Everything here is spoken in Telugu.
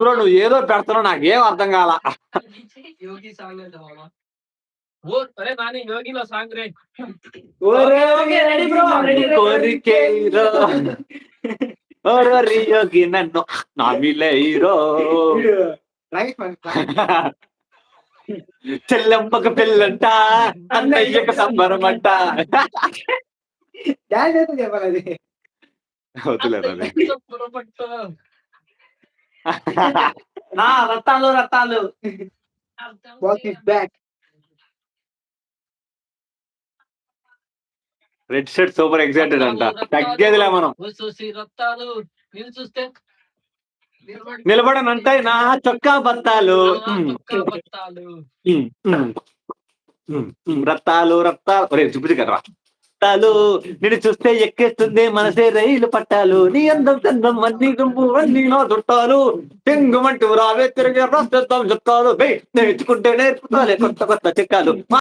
బ్రో నువ్వు ఏదో పెడుతున్నావు నాకేం అర్థం కాల. 'యోగి' సాంగ్ అంట మామ. ఓ అరే నాని 'యోగిలో' సాంగ్ రే. ఓకే రెడీ బ్రో రెడీ కోరికేరో ఓరోరి యోగి నన్ను నామిలేరో చెల్లెమ్మకు పెళ్ళంట అన్నయ్యకు సంబరమంట. డాన్స్ అయితే చెప్పాలి అది. వద్దులేరా అది. పొరపట్టు. Rattalu Rattalu back is back. Red shirt super excited అంట. తగ్గేదిలే మనం. ఓ చూసి రత్తాలు నిన్ను చూస్తే నిలబడనంటే నా చొక్కా బత్తాలు. చొక్కా బత్తాలు. రత్తాలు రత్తాలు ఒరే చూపించు కదా రత్తాలు నిన్ను చూస్తే ఎక్కేస్తుంది మనసే రైలు పట్టాలు. నీ అందం చందం అన్ని గుంపు అన్ని నా చుట్టాలు తెంగుమంటూ రావే తిరిగి రాస్తాం చెప్తాలు నేర్చుకుంటే నేర్పుతాలే కొత్త కొత్త చిక్కాలు.